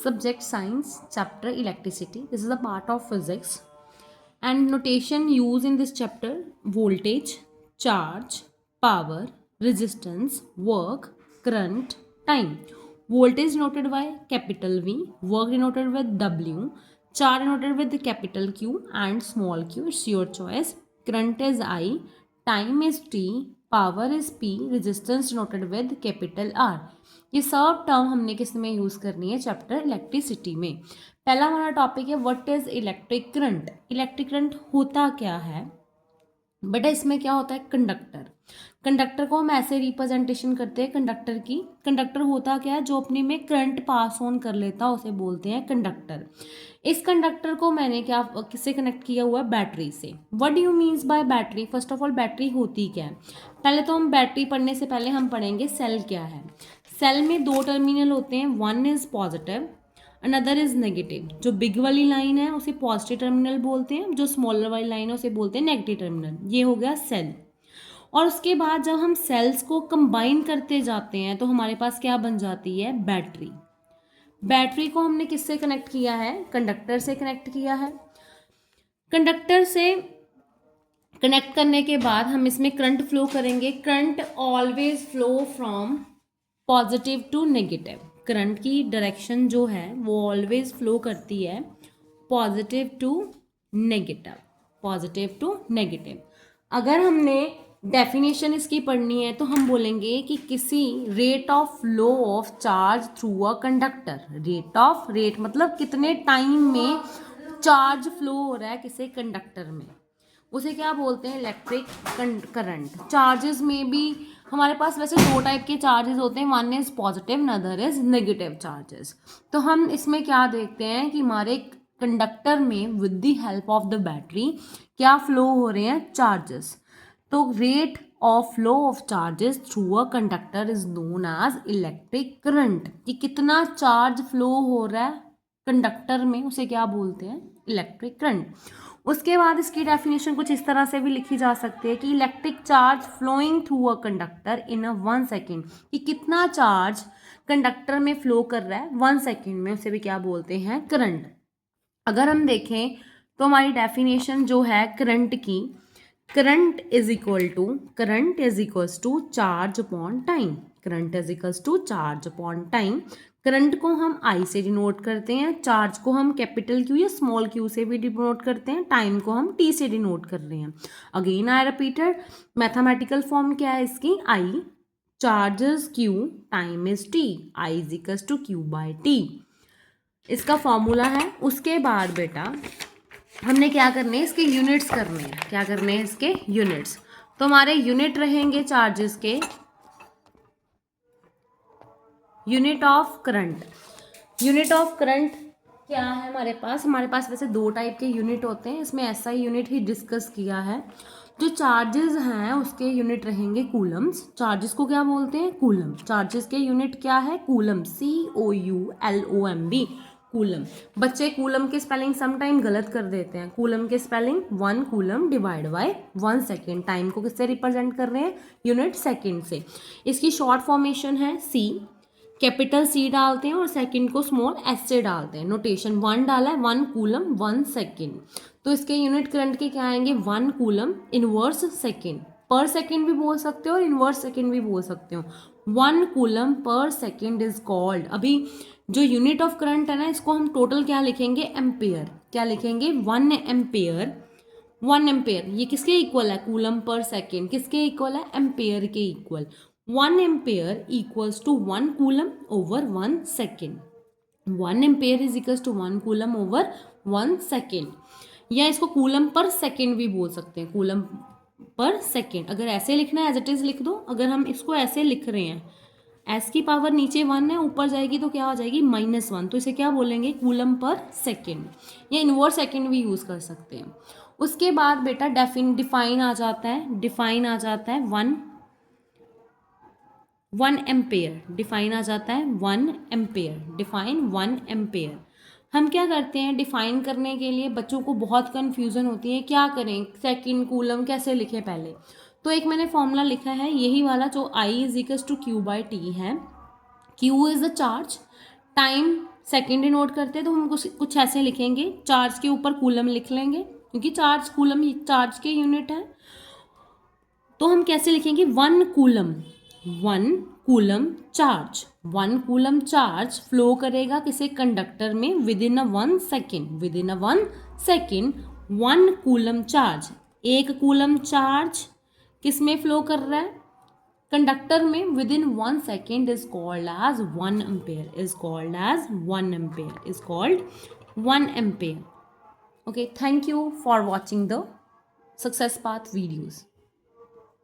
subject science, chapter electricity. This is a part of physics. And notation used in this chapter: voltage, charge, power, resistance, work, current, time. Voltage denoted by capital V, work denoted with W, charge denoted with the capital Q and small q. It's your choice. Current is I, time is T, power is P, resistance denoted with capital R. ये सब term हमने किस में use करनी है? Chapter electricity में. पहला हमारा टॉपिक है what is electric current. Electric current होता क्या है बेटा? इसमें क्या होता है? कंडक्टर. कंडक्टर को हम ऐसे रिप्रेजेंटेशन करते हैं कंडक्टर की. कंडक्टर होता क्या है? जो अपने में करंट पास ऑन कर लेता है उसे बोलते हैं कंडक्टर. इस कंडक्टर को मैंने क्या किससे कनेक्ट किया हुआ है? बैटरी से. What do you means by battery? First of all battery होती क्या है? पहले तो हम बैटरी पढ़ने से पहले हम पढ़ेंगे सेल क्या है. सेल में दो टर्मिनल होते हैं, one is positive, another is negative. जो बिग वाली लाइन है उसे पॉजिटिव टर्मिनल बोलते हैं, जो स्मॉलर वाली लाइन है उसे बोलते हैं नेगेटिव टर्मिनल. ये हो गया सेल. और उसके बाद जब हम सेल्स को कंबाइन करते जाते हैं तो हमारे पास क्या बन जाती है? बैटरी. बैटरी को हमने किससे कनेक्ट किया है? कंडक्टर से कनेक्ट किया है. कंडक्टर से कनेक्ट करने के बाद हम इसमें करंट फ्लो करेंगे. Current always flow from positive to negative. Current की डायरेक्शन जो है वो ऑलवेज फ्लो करती है positive to negative. Positive to negative. अगर हमने डेफिनेशन इसकी पढ़नी है तो हम बोलेंगे कि किसी rate of flow of charge through a conductor. Rate मतलब कितने टाइम में चार्ज फ्लो हो रहा है किसी कंडक्टर में, उसे क्या बोलते हैं? Electric current. चार्जेस में भी हमारे पास वैसे दो टाइप के चार्जेस होते हैं, one is positive, other is negative charges. तो हम इसमें क्या देखते हैं कि हमारे कंडक्टर में with the help of the battery क्या फ्लो हो रहे हैं? चार्जेस. तो rate of flow of charges through a conductor is known as electric current. कि कितना चार्ज फ्लो हो रहा है कंडक्टर में उसे क्या बोलते हैं? Electric current. उसके बाद इसकी डेफिनेशन कुछ इस तरह से भी लिखी जा सकती है कि electric charge flowing through a conductor in a 1 second. कि कितना चार्ज कंडक्टर में फ्लो कर रहा है 1 सेकेंड में, उसे भी क्या बोलते हैं? करंट. अगर हम देखें तो हमारी डेफिनेशन जो है करंट की, current is equals to charge upon time. Current is equals to charge upon time. Current को हम आई से डिनोट करते हैं, चार्ज को हम कैपिटल क्यू या स्मॉल क्यू से भी डिनोट करते हैं, टाइम को हम टी से डिनोट कर रहे हैं. Again I repeated, mathematical form क्या है इसकी? I, charge is Q, time is T, I is equals to Q by T. इसका फॉर्मूला है. उसके बाद बेटा हमने क्या करने हैं? इसके यूनिट्स करने हैं. क्या करने हैं? इसके यूनिट्स. तो हमारे यूनिट रहेंगे चार्जेस के unit of current. Unit of current क्या है हमारे पास? हमारे पास वैसे दो टाइप के यूनिट होते हैं, इसमें ऐसा ही यूनिट ही डिस्कस किया है. जो चार्जेस हैं उसके यूनिट रहेंगे कूलम्स. चार्जेस को क्या बोलते हैं? कूलम. चार्जेस के यूनिट क्या है? कूलम. COULOMB. कूलम. बच्चे कूलम के स्पेलिंग समटाइम गलत कर देते हैं. कूलम के spelling 1 coulomb divide by 1 second. Time को किससे रिप्रेजेंट कर रहे हैं? यूनिट सेकेंड से. इसकी शॉर्ट फॉर्मेशन है C. कैपिटल C डालते हैं और सेकंड को स्मॉल s से डालते हैं. नोटेशन 1 डाला है, 1 कूलम 1 सेकेंड. तो इसके यूनिट करंट के क्या आएंगे? 1 कूलम इनवर्स सेकेंड. पर सेकेंड भी बोल सकते हो और इनवर्स सेकेंड भी बोल सकते हो. 1 coulomb per second is called. अभी जो यूनिट ऑफ करंट है ना, इसको हम टोटल क्या लिखेंगे? एम्पेयर. क्या लिखेंगे? 1 एम्पेयर. 1 एम्पेयर ये किसके इक्वल है? Coulomb per second. किसके इक्वल है? एम्पेयर के equal. 1 ampere equals to 1 coulomb over 1 second. 1 ampere is equals to 1 coulomb over 1 second. या इसको कूलम पर सेकेंड भी बोल सकते हैं. Coulomb per second. अगर ऐसे लिखना है एज इट इज लिख दो. अगर हम इसको ऐसे लिख रहे हैं, एस की पावर नीचे 1 है, ऊपर जाएगी तो क्या हो जाएगी? -1. तो इसे क्या बोलेंगे? Coulomb per second. या इनवर्स सेकेंड भी यूज़ कर सकते हैं. उसके बाद बेटा डिफाइन आ जाता है. डिफाइन आ जाता है 1 एम्पेयर. डिफाइन आ जाता है 1 एम्पेयर. Define 1 ampere. हम क्या करते हैं डिफाइन करने के लिए? बच्चों को बहुत कन्फ्यूज़न होती है, क्या करें? सेकेंड कूलम कैसे लिखें पहले? तो एक मैंने फॉर्मूला लिखा है यही वाला जो I is equals to Q by T है. Q is the charge, time second denote करते हैं तो हम कुछ ऐसे लिखेंगे, चार्ज के ऊपर कूलम लिख लेंगे क्योंकि चार्ज कूलम चार्ज के यूनिट है। तो हम कैसे लिखेंगे, 1 coulomb, 1 coulomb charge, 1 coulomb charge flow करेगा किसे, कंडक्टर में within a 1 second, within a 1 second 1 coulomb charge, 1 coulomb charge किस में फ्लो कर रहा है, कंडक्टर में within 1 second is called as 1 ampere, is called as 1 ampere, is called 1 ampere. Okay, thank you for watching the success path videos.